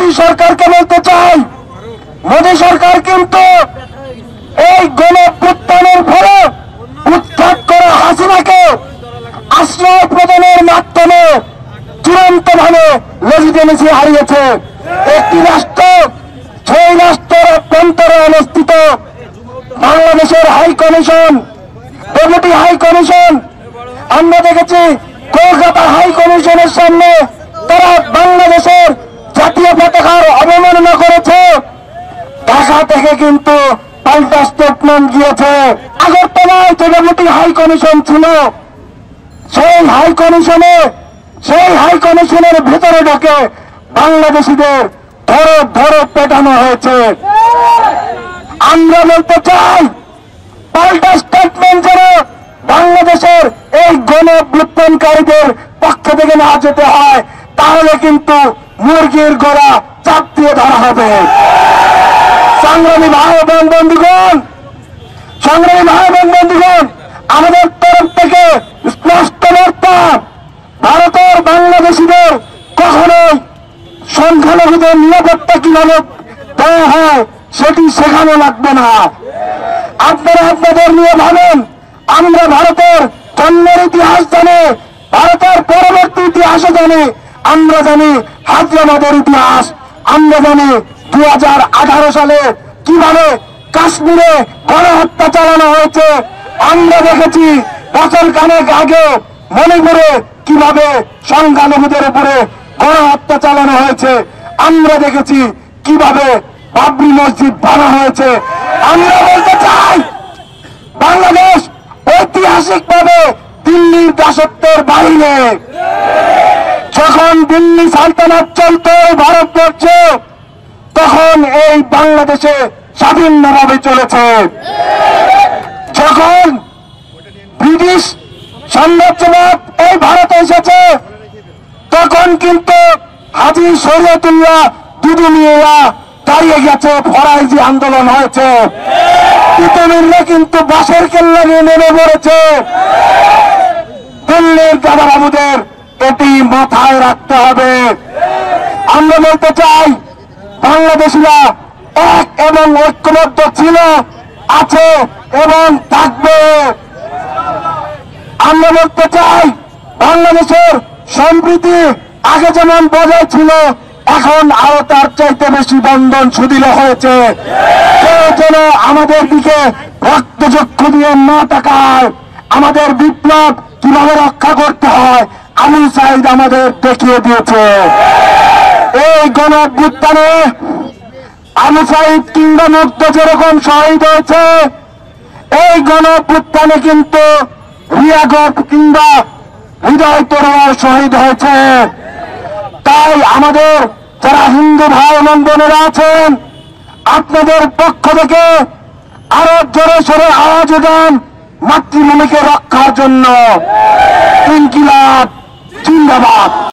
মোদী সরকারকে বলতে চাই, মোদী সরকার কিন্তু এই গণঅভ্যুত্থানের ফলে উৎখাত করা হাসিনাকে আশ্রয় প্রদানের মাধ্যমে চূড়ান্তভাবে লেজিটিমেসি হারিয়েছে। একটি রাষ্ট্র, সেই রাষ্ট্রের অভ্যন্তরে অবস্থিত বাংলাদেশের high commission, deputy high commission, আমরা দেখেছি কলকাতা হাই কমিশনের সামনে তারা বাংলাদেশের জাতীয় পতাকার অবমাননা করেছে। ঢাকা থেকে কিন্তু পাল্টা স্টেটমেন্ট গিয়েছে। আগরতলায় যে ডেপুটি হাই কমিশন ছিল, সেই হাই কমিশনের ভেতরে ঢোকে বাংলাদেশিদের ধরো পেটানো হয়েছে। আমরা বলতে চাই, পাল্টা স্টেটমেন্ট যেন বাংলাদেশের এই গণঅভ্যুত্থানকারীদের পক্ষ থেকে না যেতে হয়, তাহলে কিন্তু মুরগির গলা চাপ দিয়ে ধরা হবে। সংগ্রামী ভাই বোন বন্ধুগণ, আমাদের তরফ থেকে স্পষ্ট বার্তা, ভারতের বাংলাদেশিদের কখনোই সংখ্যালঘুদের নিরাপত্তা কিভাবে দেওয়া হয় সেটি শেখানো লাগবে না। আপনারা আপনাদের নিয়ে ভাবেন, আমরা ভারতের জন্মের ইতিহাস জানি, ভারতের পরবর্তী ইতিহাসও জানি। আমরা জানি হায়দ্রাবাদের ইতিহাস, আমরা জানি 2018 সালে কিভাবে কাশ্মীরে গণহত্যা চালানো হয়েছে। আমরা দেখেছি বছর খানেক আগে মণিপুরে কিভাবে সংখ্যালঘুদের উপরে গণহত্যা চালানো হয়েছে। আমরা দেখেছি কিভাবে বাবরি মসজিদ ভাঙা হয়েছে। আমরা বলতে চাই, বাংলাদেশ ঐতিহাসিকভাবে দিল্লির দাসত্বের বাইরে। যখন দিল্লি সালতানাত চলত ভারতবর্ষে, তখন এই বাংলাদেশে স্বাধীনভাবে চলেছে। যখন ব্রিটিশ সাম্রাজ্যবাদ এই ভারতে এসেছে, তখন কিন্তু হাজী শরীয়তুল্লাহ দুদুমিয়া দাঁড়িয়ে গেছে, ফরাইজি আন্দোলন হয়েছে, তিতুমিররা কিন্তু বাঁশের কেল্লা নিয়ে নেমে পড়েছে। দিল্লির দাদা বাবুদের এটি মাথায় রাখতে হবে। আমরা বলতে চাই, বাংলাদেশিরা এক এবং ঐক্যবদ্ধ ছিল, আছে এবং থাকবে। আমরা বলতে চাই, বাংলাদেশের সম্প্রীতি আগে যেমন বজায় ছিল, এখন আরো তার চাইতে বেশি বন্ধন সুদৃঢ় হয়েছে। কেউ যেন আমাদের দিকে রক্তচক্ষু দিয়ে না তাকায়। আমাদের বিপ্লব কিভাবে রক্ষা করতে হয় আমির সাইদ আমাদের দেখিয়ে দিয়েছে। এই গণঅভ্যুত্থানে আবু সাইদ কিংবা মুক্ত যেরকম শহীদ হয়েছে, এই গণঅভ্যুত্থানে কিন্তু রিয়াগত কিংবা হৃদয় তরুণ শহীদ হয়েছে। তাই আমাদের যারা হিন্দু ভাই এবং বোনেরা আছেন, আপনাদের পক্ষ থেকে আরো জোরে সোরে আওয়াজ উঠান মাতৃভূমিকে রক্ষার জন্য। ইনকিলাব জিন্দাবাদ।